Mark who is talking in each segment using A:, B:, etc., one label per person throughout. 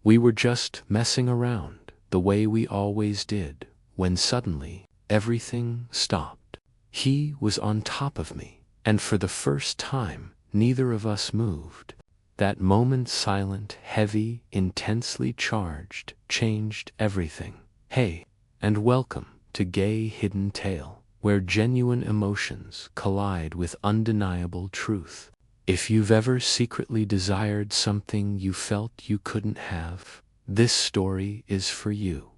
A: We were just messing around, the way we always did, when suddenly, everything stopped. He was on top of me, and for the first time, neither of us moved. That moment, silent, heavy, intensely charged, changed everything. Hey, and welcome to Gay Hidden Tale, where genuine emotions collide with undeniable truth. If you've ever secretly desired something you felt you couldn't have, this story is for you.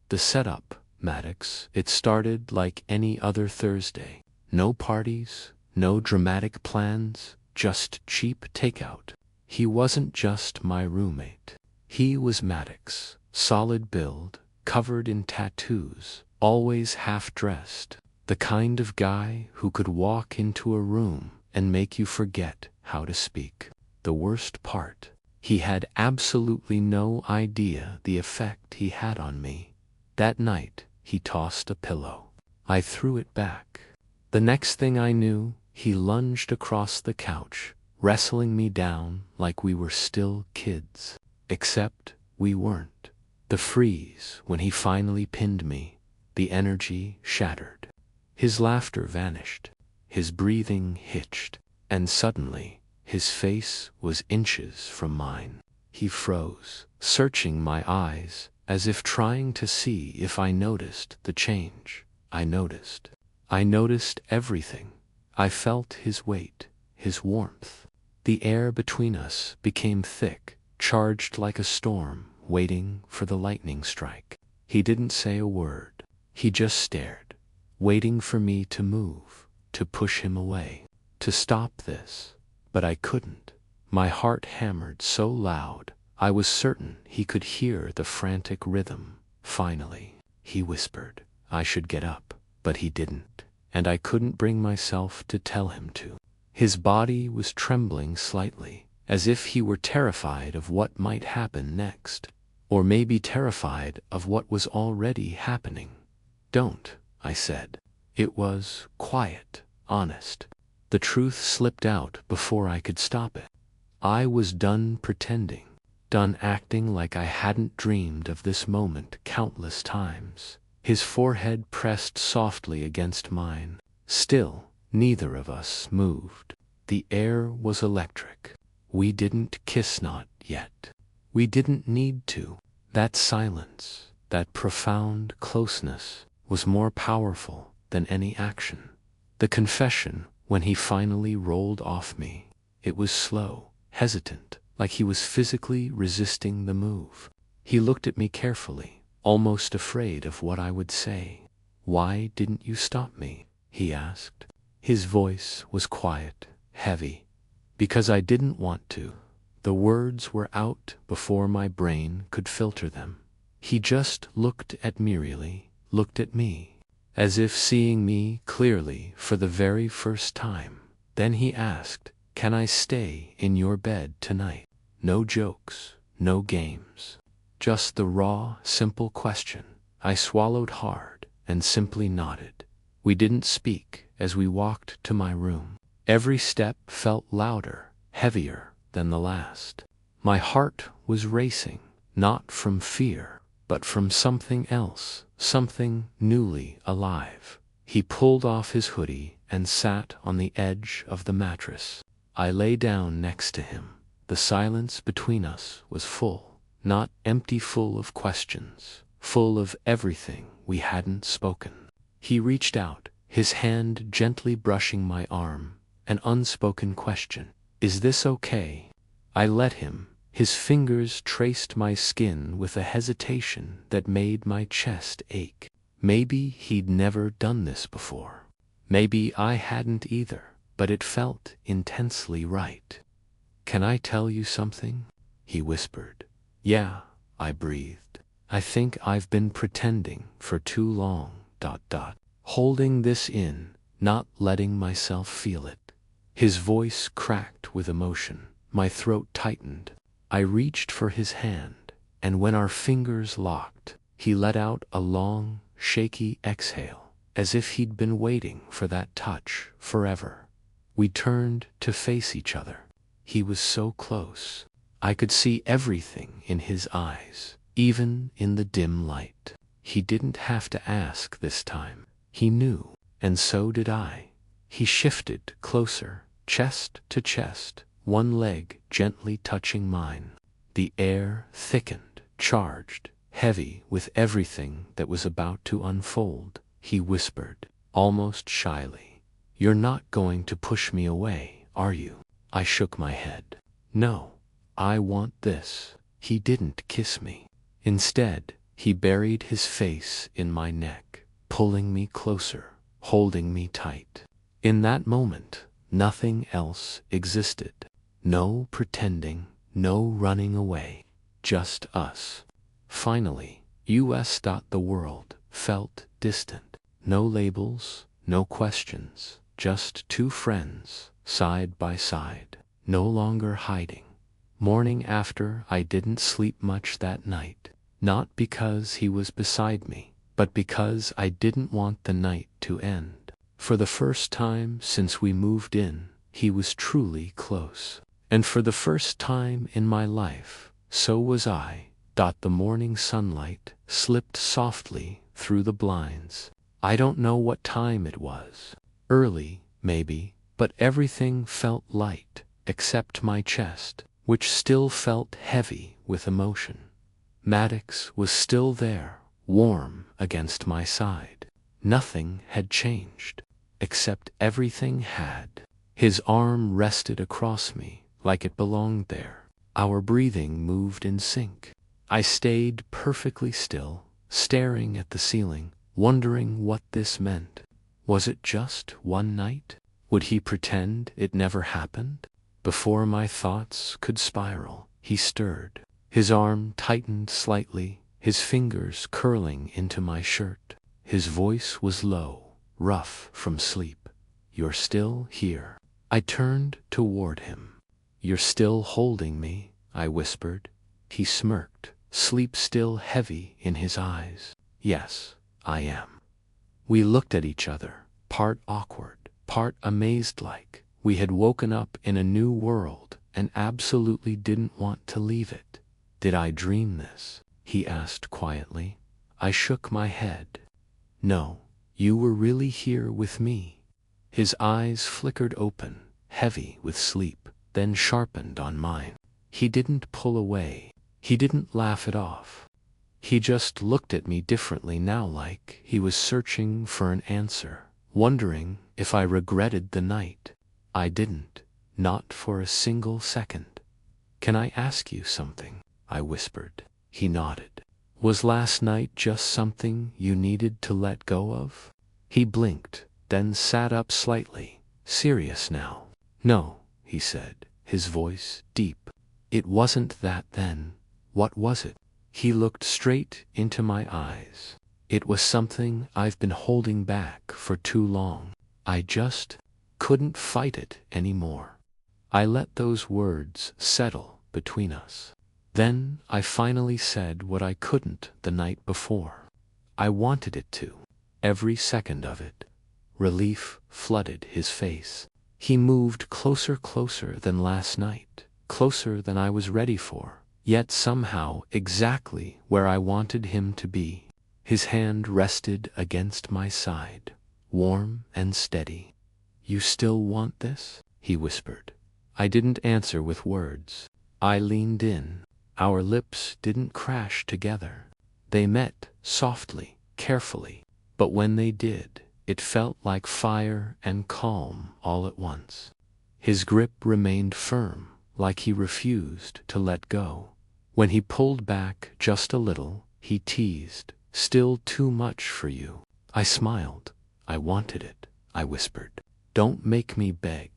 A: The setup, Maddox. It started like any other Thursday. No parties, no dramatic plans, just cheap takeout. He wasn't just my roommate. He was Maddox, solid build, covered in tattoos, always half-dressed. The kind of guy who could walk into a room and make you forget how to speak. The worst part, he had absolutely no idea the effect he had on me. That night, he tossed a pillow. I threw it back. The next thing I knew, he lunged across the couch, wrestling me down like we were still kids. Except we weren't. The freeze when he finally pinned me, the energy shattered. His laughter vanished, his breathing hitched, and suddenly, his face was inches from mine. He froze, searching my eyes, as if trying to see if I noticed the change. I noticed. I noticed everything. I felt his weight, his warmth. The air between us became thick, charged like a storm, waiting for the lightning strike. He didn't say a word. He just stared, waiting for me to move, to push him away, to stop this. But I couldn't. My heart hammered so loud, I was certain he could hear the frantic rhythm. Finally, he whispered, I should get up, but he didn't, and I couldn't bring myself to tell him to. His body was trembling slightly, as if he were terrified of what might happen next, or maybe terrified of what was already happening. Don't, I said. It was quiet, honest. The truth slipped out before I could stop it. I was done pretending, done acting like I hadn't dreamed of this moment countless times. His forehead pressed softly against mine. Still, neither of us moved. The air was electric. We didn't kiss, not yet. We didn't need to. That silence, that profound closeness, was more powerful than any action. The confession, when he finally rolled off me, it was slow, hesitant, like he was physically resisting the move. He looked at me carefully, almost afraid of what I would say. Why didn't you stop me? He asked. His voice was quiet, heavy. Because I didn't want to. The words were out before my brain could filter them. He just looked at me, really, looked at me, as if seeing me clearly for the very first time. Then he asked, can I stay in your bed tonight? No jokes, no games. Just the raw, simple question. I swallowed hard and simply nodded. We didn't speak as we walked to my room. Every step felt louder, heavier than the last. My heart was racing, not from fear, but from something else, something newly alive. He pulled off his hoodie and sat on the edge of the mattress. I lay down next to him. The silence between us was full, not empty, full of questions, full of everything we hadn't spoken. He reached out, his hand gently brushing my arm, an unspoken question. Is this okay? I let him. His fingers traced my skin with a hesitation that made my chest ache. Maybe he'd never done this before. Maybe I hadn't either, but it felt intensely right. Can I tell you something? He whispered. Yeah, I breathed. I think I've been pretending for too long, ... Holding this in, not letting myself feel it. His voice cracked with emotion. My throat tightened. I reached for his hand, and when our fingers locked, he let out a long, shaky exhale, as if he'd been waiting for that touch forever. We turned to face each other. He was so close. I could see everything in his eyes, even in the dim light. He didn't have to ask this time. He knew, and so did I. He shifted closer, chest to chest, one leg gently touching mine. The air thickened, charged, heavy with everything that was about to unfold. He whispered, almost shyly, "You're not going to push me away, are you?" I shook my head. "No, I want this." He didn't kiss me. Instead, he buried his face in my neck, pulling me closer, holding me tight. In that moment, nothing else existed. No pretending, no running away, just us. Finally, the world felt distant. No labels, no questions, just two friends, side by side, no longer hiding. Morning after, I didn't sleep much that night. Not because he was beside me, but because I didn't want the night to end. For the first time since we moved in, he was truly close. And for the first time in my life, so was I. The morning sunlight slipped softly through the blinds. I don't know what time it was. Early, maybe, but everything felt light, except my chest, which still felt heavy with emotion. Maddox was still there, warm against my side. Nothing had changed, except everything had. His arm rested across me, like it belonged there. Our breathing moved in sync. I stayed perfectly still, staring at the ceiling, wondering what this meant. Was it just one night? Would he pretend it never happened? Before my thoughts could spiral, he stirred. His arm tightened slightly, his fingers curling into my shirt. His voice was low, rough from sleep. "You're still here." I turned toward him. "You're still holding me," I whispered. He smirked, sleep still heavy in his eyes. "Yes, I am." We looked at each other, part awkward, part amazed, like we had woken up in a new world and absolutely didn't want to leave it. "Did I dream this?" he asked quietly. I shook my head. "No, you were really here with me." His eyes flickered open, heavy with sleep, then sharpened on mine. He didn't pull away. He didn't laugh it off. He just looked at me differently now, like he was searching for an answer, wondering if I regretted the night. I didn't, not for a single second. "Can I ask you something?" I whispered. He nodded. "Was last night just something you needed to let go of?" He blinked, then sat up slightly, serious now. "No," he said, his voice deep. "It wasn't that then. What was it?" He looked straight into my eyes. "It was something I've been holding back for too long. I just couldn't fight it anymore." I let those words settle between us. Then I finally said what I couldn't the night before. I wanted it to. Every second of it. Relief flooded his face. He moved closer than last night, closer than I was ready for, yet somehow exactly where I wanted him to be. His hand rested against my side, warm and steady. "You still want this?" he whispered. I didn't answer with words. I leaned in. Our lips didn't crash together. They met softly, carefully, but when they did, it felt like fire and calm all at once. His grip remained firm, like he refused to let go. When he pulled back just a little, he teased, "Still too much for you." I smiled. "I wanted it," I whispered. "Don't make me beg."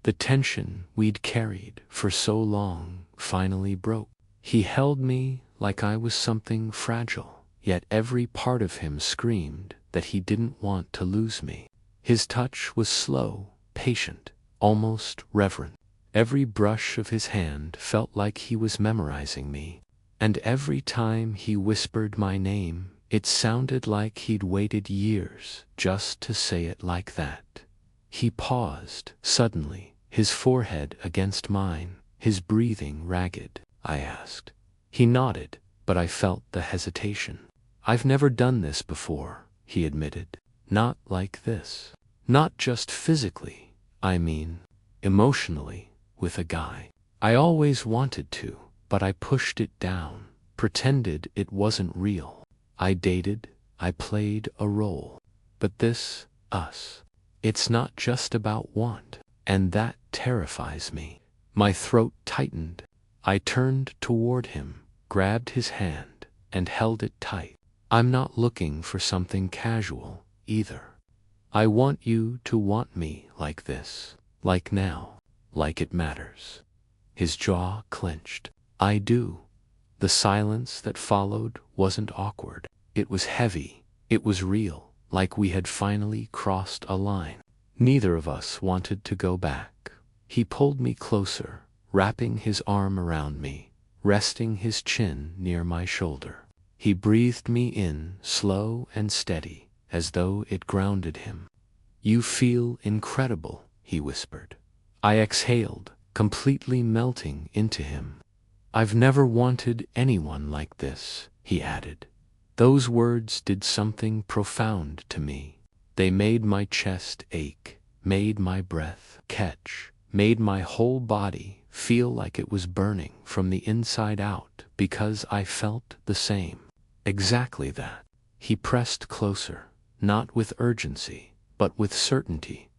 A: The tension we'd carried for so long finally broke. He held me like I was something fragile, yet every part of him screamed that he didn't want to lose me. His touch was slow, patient, almost reverent. Every brush of his hand felt like he was memorizing me, and every time he whispered my name, it sounded like he'd waited years just to say it like that. He paused, suddenly, his forehead against mine, his breathing ragged. I asked. He nodded, but I felt the hesitation. I've never done this before, he admitted. Not like this. Not just physically, I mean, emotionally, with a guy. I always wanted to, but I pushed it down, pretended it wasn't real. I dated, I played a role. But this, us, it's not just about want, and that terrifies me. My throat tightened. I turned toward him, grabbed his hand, and held it tight. I'm not looking for something casual, either. I want you to want me like this, like now, like it matters. His jaw clenched. I do. The silence that followed wasn't awkward. It was heavy. It was real, like we had finally crossed a line. Neither of us wanted to go back. He pulled me closer, wrapping his arm around me, resting his chin near my shoulder. He breathed me in, slow and steady, as though it grounded him. You feel incredible, he whispered. I exhaled, completely melting into him. I've never wanted anyone like this, he added. Those words did something profound to me. They made my chest ache, made my breath catch, made my whole body feel like it was burning from the inside out because I felt the same. Exactly that. He pressed closer, not with urgency, but with certainty,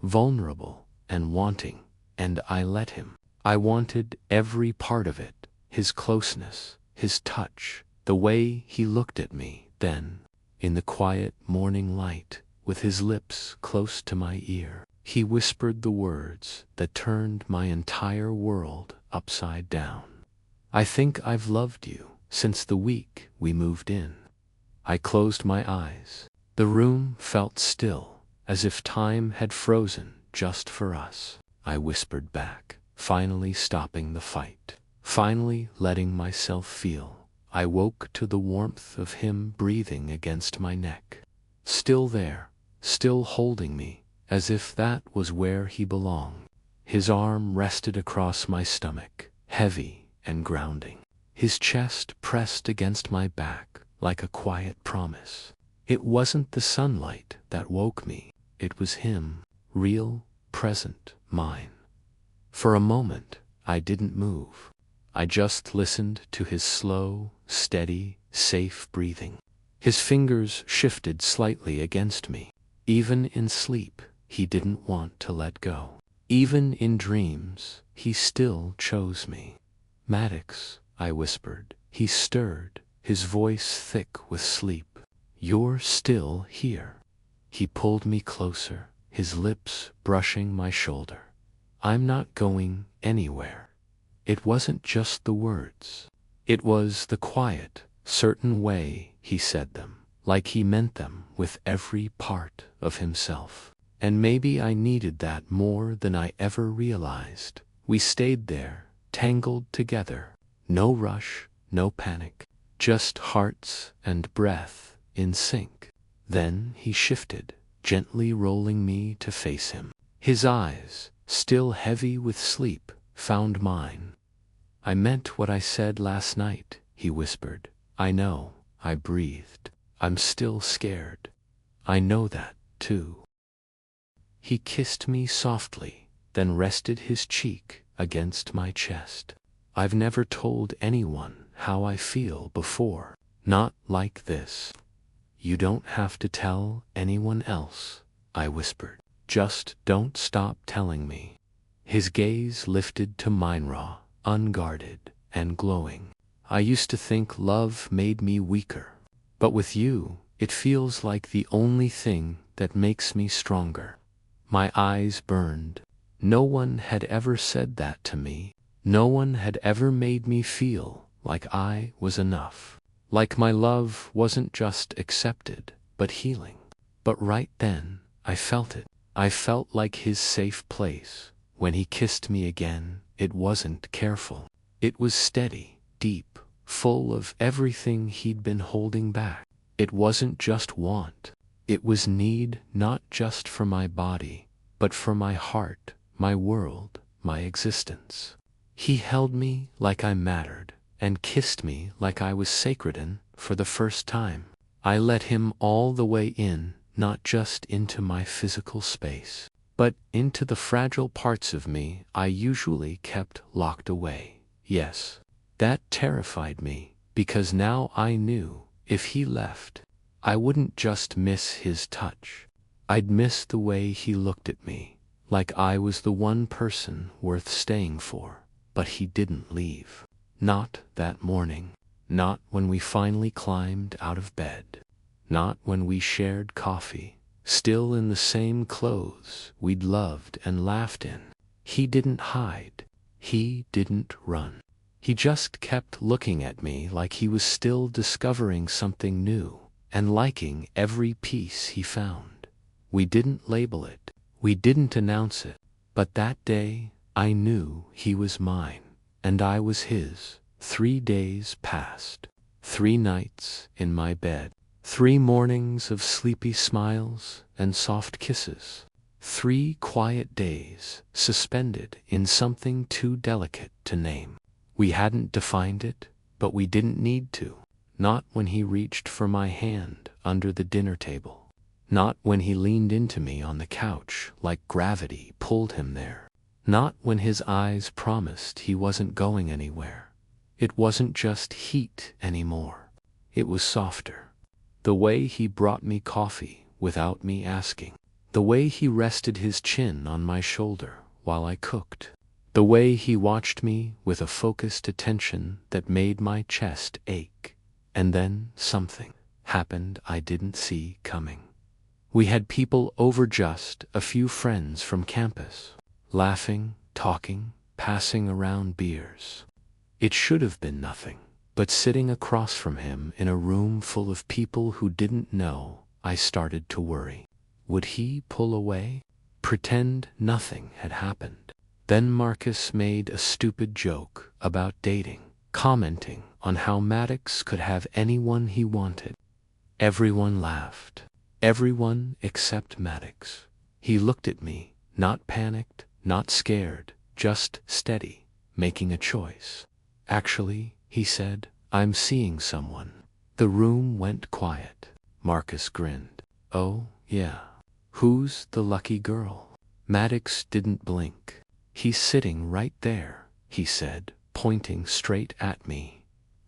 A: vulnerable and wanting, and I let him. I wanted every part of it, his closeness, his touch, the way he looked at me then, in the quiet morning light, with his lips close to my ear. He whispered the words that turned my entire world upside down. I think I've loved you since the week we moved in. I closed my eyes. The room felt still, as if time had frozen just for us. I whispered back, finally stopping the fight, finally letting myself feel. I woke to the warmth of him breathing against my neck. Still there, still holding me, as if that was where he belonged. His arm rested across my stomach, heavy and grounding. His chest pressed against my back like a quiet promise. It wasn't the sunlight that woke me. It was him, real, present, mine. For a moment, I didn't move. I just listened to his slow, steady, safe breathing. His fingers shifted slightly against me. Even in sleep, he didn't want to let go. Even in dreams, he still chose me. Maddox, I whispered. He stirred, his voice thick with sleep. You're still here. He pulled me closer, his lips brushing my shoulder. I'm not going anywhere. It wasn't just the words. It was the quiet, certain way he said them, like he meant them with every part of himself. And maybe I needed that more than I ever realized. We stayed there, tangled together. No rush, no panic, just hearts and breath in sync. Then he shifted, gently rolling me to face him. His eyes, still heavy with sleep, found mine. I meant what I said last night, he whispered. I know, I breathed. I'm still scared. I know that, too. He kissed me softly, then rested his cheek against my chest. I've never told anyone how I feel before. Not like this. You don't have to tell anyone else, I whispered. Just don't stop telling me. His gaze lifted to mine, raw, unguarded, and glowing. I used to think love made me weaker. But with you, it feels like the only thing that makes me stronger. My eyes burned. No one had ever said that to me. No one had ever made me feel like I was enough. Like my love wasn't just accepted, but healing. But right then, I felt it. I felt like his safe place. When he kissed me again, it wasn't careful. It was steady, deep, full of everything he'd been holding back. It wasn't just want. It was need, not just for my body, but for my heart, my world, my existence. He held me like I mattered, and kissed me like I was sacred, and, for the first time, I let him all the way in, not just into my physical space, but into the fragile parts of me I usually kept locked away. Yes, that terrified me, because now I knew if he left, I wouldn't just miss his touch. I'd miss the way he looked at me, like I was the one person worth staying for. But he didn't leave. Not that morning. Not when we finally climbed out of bed. Not when we shared coffee, still in the same clothes we'd loved and laughed in. He didn't hide. He didn't run. He just kept looking at me like he was still discovering something new and liking every piece he found. We didn't label it. We didn't announce it. But that day, I knew he was mine, and I was his. 3 days passed. 3 nights in my bed. 3 mornings of sleepy smiles and soft kisses. 3 quiet days suspended in something too delicate to name. We hadn't defined it, but we didn't need to. Not when he reached for my hand under the dinner table. Not when he leaned into me on the couch like gravity pulled him there. Not when his eyes promised he wasn't going anywhere. It wasn't just heat anymore. It was softer. The way he brought me coffee without me asking. The way he rested his chin on my shoulder while I cooked. The way he watched me with a focused attention that made my chest ache. And then something happened I didn't see coming. We had people over, just a few friends from campus. Laughing, talking, passing around beers. It should have been nothing, but sitting across from him in a room full of people who didn't know, I started to worry. Would he pull away? Pretend nothing had happened? Then Marcus made a stupid joke about dating, commenting on how Maddox could have anyone he wanted. Everyone laughed. Everyone except Maddox. He looked at me, not panicked, not scared, just steady, making a choice. Actually, he said, I'm seeing someone. The room went quiet. Marcus grinned. Oh, yeah. Who's the lucky girl? Maddox didn't blink. He's sitting right there, he said, pointing straight at me.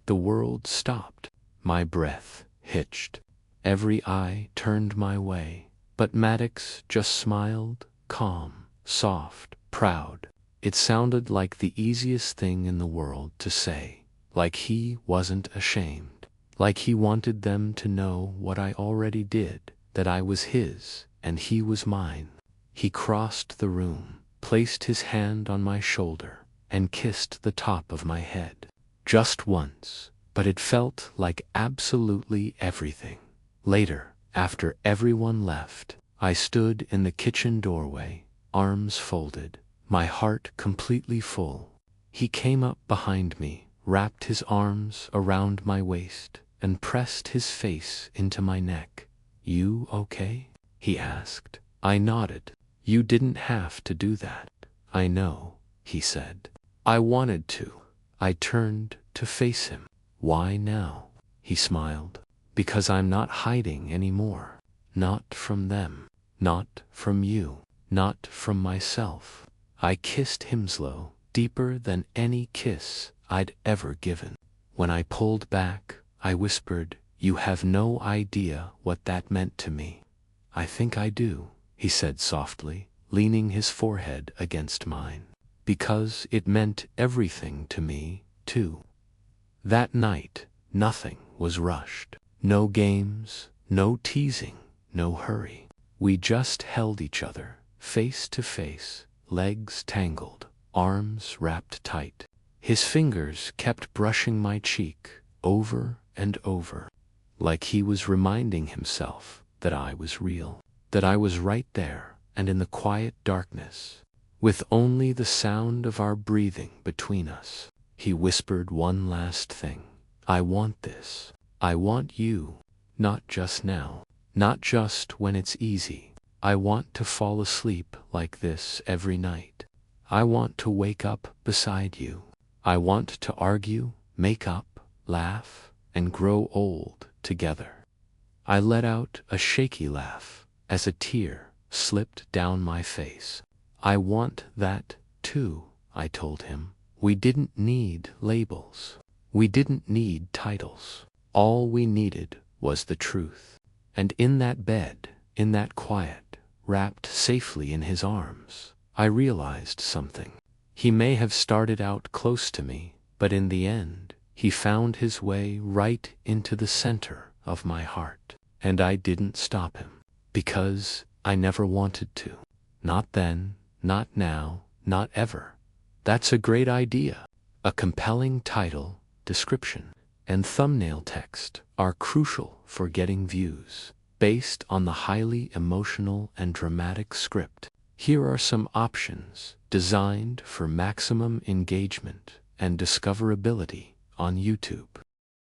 A: The world stopped. My breath hitched. Every eye turned my way. But Maddox just smiled, calm. Soft, proud. It sounded like the easiest thing in the world to say, like he wasn't ashamed, like he wanted them to know what I already did, that I was his and he was mine. He crossed the room, placed his hand on my shoulder, and kissed the top of my head. Just once, but it felt like absolutely everything. Later, after everyone left, I stood in the kitchen doorway, arms folded, my heart completely full. He came up behind me, wrapped his arms around my waist, and pressed his face into my neck. You okay? He asked. I nodded. You didn't have to do that. I know, he said. I wanted to. I turned to face him. Why now? He smiled. Because I'm not hiding anymore. Not from them. Not from you. Not from myself. I kissed him slow, deeper than any kiss I'd ever given. When I pulled back, I whispered, you have no idea what that meant to me. I think I do, he said softly, leaning his forehead against mine. Because it meant everything to me, too. That night, nothing was rushed. No games, no teasing, no hurry. We just held each other, face to face, legs tangled, arms wrapped tight. His fingers kept brushing my cheek over and over, like he was reminding himself that I was real, that I was right there and in the quiet darkness, with only the sound of our breathing between us. He whispered one last thing. I want this. I want you, not just now, not just when it's easy. I want to fall asleep like this every night. I want to wake up beside you. I want to argue, make up, laugh, and grow old together. I let out a shaky laugh as a tear slipped down my face. I want that too, I told him. We didn't need labels. We didn't need titles. All we needed was the truth. And in that bed, in that quiet, wrapped safely in his arms, I realized something. He may have started out close to me, but in the end, he found his way right into the center of my heart. And I didn't stop him, because I never wanted to. Not then, not now, not ever. That's a great idea. A compelling title, description, and thumbnail text are crucial for getting views. Based on the highly emotional and dramatic script, here are some options designed for maximum engagement and discoverability on YouTube.